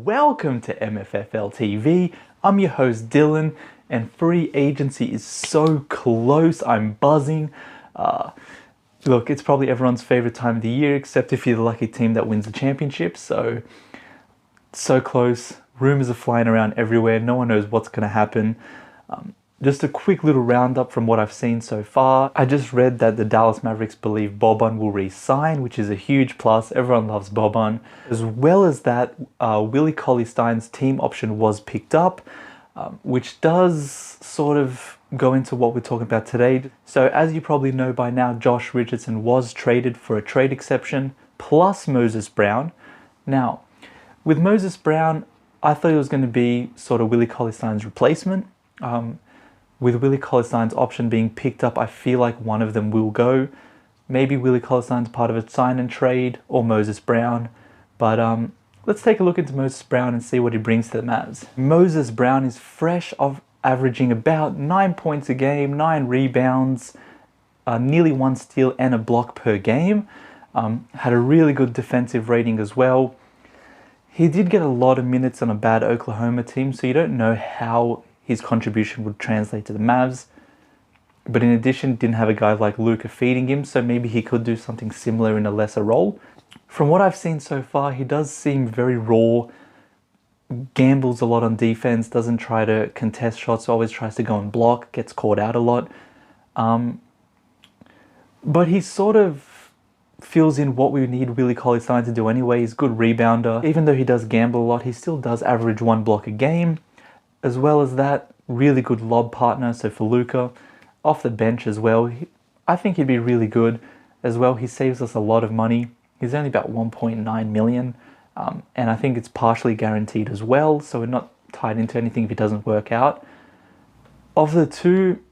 welcome to MFFLtv. I'm your host Dylan, and free agency is so close. I'm buzzing. Look, it's probably everyone's favorite time of the year, except if you're the lucky team that wins the championship. So close. Rumors are flying around everywhere. No one knows what's going to happen. Just a quick little roundup from what I've seen so far. I just read that the Dallas Mavericks believe Boban will re-sign, which is a huge plus. Everyone loves Boban. As well as that, Willie Cauley-Stein's team option was picked up, which does sort of go into what we're talking about today. So as you probably know by now, Josh Richardson was traded for a trade exception, plus Moses Brown. Now, with Moses Brown, I thought he was going to be sort of Willie Cauley-Stein's replacement. With Willie Cauley-Stein's option being picked up, I feel like one of them will go. Maybe Willie Cauley-Stein's part of a sign and trade, or Moses Brown. But let's take a look into Moses Brown and see what he brings to the Mavs. Moses Brown is fresh of averaging about 9 points a game, 9 rebounds, nearly 1 steal and a block per game. Had a really good defensive rating as well. He did get a lot of minutes on a bad Oklahoma team, so you don't know how his contribution would translate to the Mavs. But in addition, didn't have a guy like Luka feeding him, so maybe he could do something similar in a lesser role. From what I've seen so far, he does seem very raw, gambles a lot on defense, doesn't try to contest shots, always tries to go and block, gets caught out a lot. But he sort of fills in what we need Willie Cauley-Stein to do anyway. He's a good rebounder. Even though he does gamble a lot, he still does average 1 block a game. As well as that, really good lob partner, so for Luka, off the bench as well. I think he'd be really good as well. He saves us a lot of money. He's only about 1.9 million, and I think it's partially guaranteed as well, so we're not tied into anything if it doesn't work out. Of the two,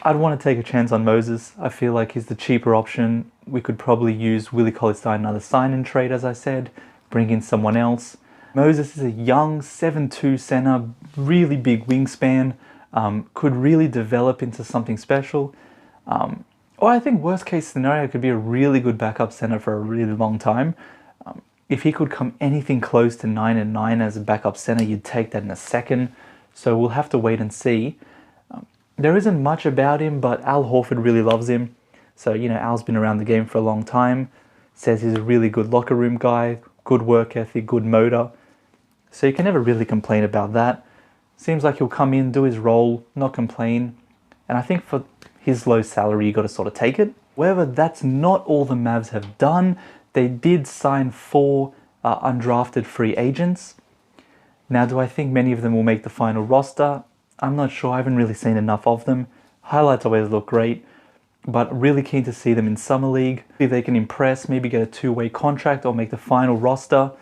I'd want to take a chance on Moses. I feel like he's the cheaper option. We could probably use Willie Cauley-Stein another sign-and trade, as I said, bring in someone else. Moses is a young 7'2" center, really big wingspan, could really develop into something special. Or I think worst case scenario could be a really good backup center for a really long time. If he could come anything close to 9-9 as a backup center, you'd take that in a second. So we'll have to wait and see. There isn't much about him, but Al Horford really loves him. So, you know, Al's been around the game for a long time, says he's a really good locker room guy, good work ethic, good motor. So you can never really complain about that. Seems like he'll come in, do his role, not complain. And I think for his low salary, you got to sort of take it. However, that's not all the Mavs have done. They did sign 4 undrafted free agents. Now, do I think many of them will make the final roster? I'm not sure. I haven't really seen enough of them. Highlights always look great, but really keen to see them in Summer League. If they can impress, maybe get a 2-way contract or make the final roster.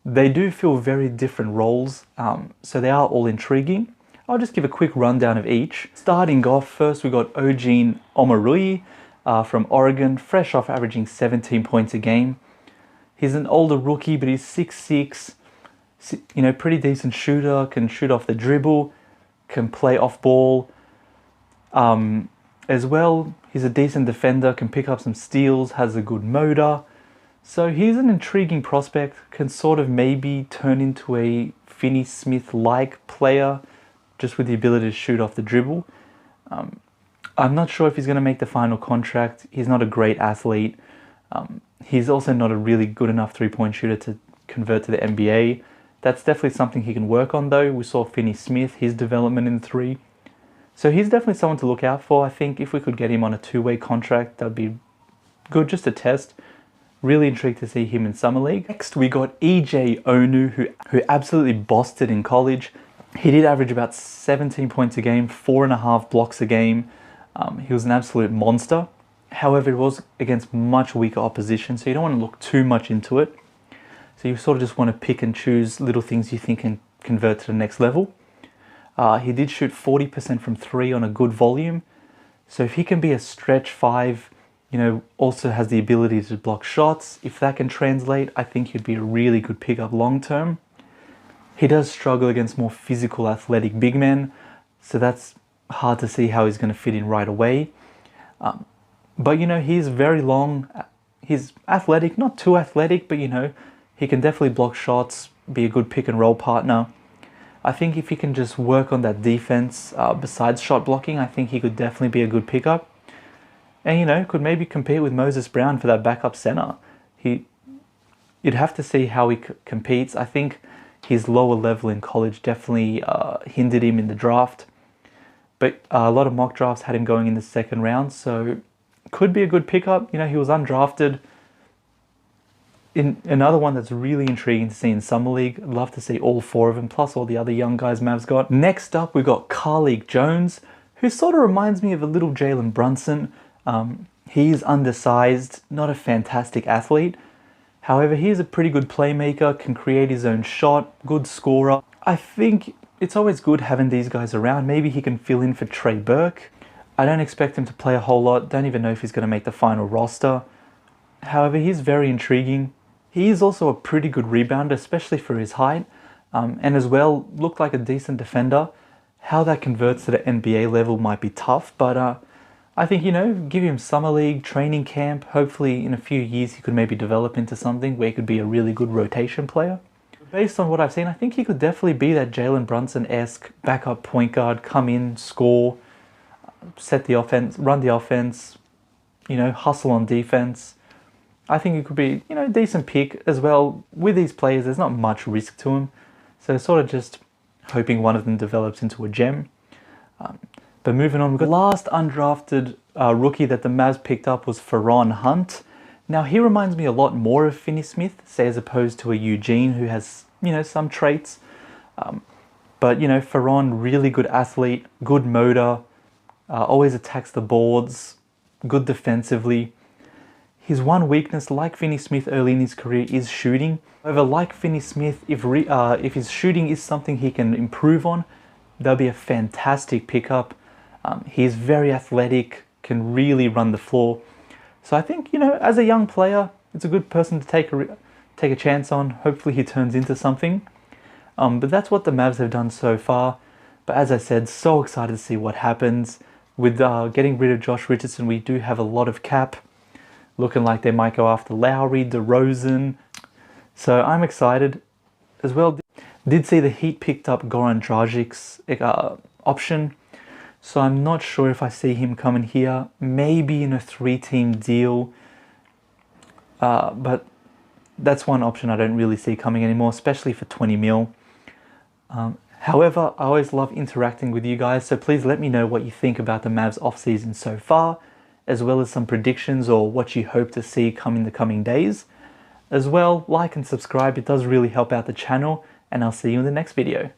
They do fill very different roles, so they are all intriguing. I'll just give a quick rundown of each. Starting off, first we got Eugene Omoruyi from Oregon, fresh off averaging 17 points a game. He's an older rookie, but he's 6'6", you know, pretty decent shooter, can shoot off the dribble, can play off ball. As well, he's a decent defender, can pick up some steals, has a good motor. So he's an intriguing prospect, can sort of maybe turn into a Finney Smith-like player, just with the ability to shoot off the dribble. I'm not sure if he's going to make the final contract. He's not a great athlete. He's also not a really good enough three-point shooter to convert to the NBA. That's definitely something he can work on though. We saw Finney Smith, his development in 3. So he's definitely someone to look out for. I think if we could get him on a 2-way contract, that'd be good just to test. Really intrigued to see him in Summer League. Next, we got EJ Onu, who absolutely bossed it in college. He did average about 17 points a game, 4.5 blocks a game. He was an absolute monster. However, it was against much weaker opposition, so you don't want to look too much into it. So you sort of just want to pick and choose little things you think can convert to the next level. He did shoot 40% from 3 on a good volume. So if he can be a stretch 5, you know, also has the ability to block shots. If that can translate, I think he'd be a really good pickup long term. He does struggle against more physical, athletic big men, so that's hard to see how he's going to fit in right away. But, you know, he's very long. He's athletic, not too athletic, but, you know, He can definitely block shots, be a good pick and roll partner. I think if he can just work on that defense besides shot blocking, I think he could definitely be a good pickup. And, you know, could maybe compete with Moses Brown for that backup center. You'd have to see how he competes. I think his lower level in college definitely hindered him in the draft. But a lot of mock drafts had him going in the second round, so could be a good pickup. You know, he was undrafted. In another one that's really intriguing to see in Summer League. I'd love to see all 4 of them, plus all the other young guys Mavs got. Next up, we've got Karl Jones, who sort of reminds me of a little Jalen Brunson. He's undersized, not a fantastic athlete. However, he's a pretty good playmaker, can create his own shot, good scorer. I think it's always good having these guys around. Maybe he can fill in for Trey Burke. I don't expect him to play a whole lot. Don't even know if he's going to make the final roster. However, he's very intriguing. He is also a pretty good rebounder, especially for his height, and as well looked like a decent defender. How that converts to the NBA level might be tough, but I think, you know, give him summer league, training camp. Hopefully in a few years he could maybe develop into something where he could be a really good rotation player. Based on what I've seen, I think he could definitely be that Jalen Brunson-esque backup point guard, come in, score, set the offense, run the offense, you know, hustle on defense. I think it could be, you know, a decent pick as well. With these players, there's not much risk to them. So sort of just hoping one of them develops into a gem. But moving on, we've got the last undrafted rookie that the Mavs picked up was Farron Hunt. Now, he reminds me a lot more of Finney Smith, say, as opposed to a Eugene who has, you know, some traits. But, you know, Farron, really good athlete, good motor, always attacks the boards, good defensively. His one weakness, like Finney Smith early in his career, is shooting. However, like Finney Smith, if his shooting is something he can improve on, that'll be a fantastic pickup. He's very athletic, can really run the floor. So I think, you know, as a young player, it's a good person to take a chance on. Hopefully he turns into something. But that's what the Mavs have done so far. But as I said, so excited to see what happens. With getting rid of Josh Richardson, we do have a lot of cap. Looking like they might go after Lowry, DeRozan. So I'm excited as well. Did see the Heat picked up Goran Dragic's option. So I'm not sure if I see him coming here. Maybe in a 3-team deal. But that's one option I don't really see coming anymore, especially for 20 mil. However, I always love interacting with you guys. So please let me know what you think about the Mavs offseason so far, as well as some predictions or what you hope to see come in the coming days. As well, like and subscribe, it does really help out the channel, and I'll see you in the next video.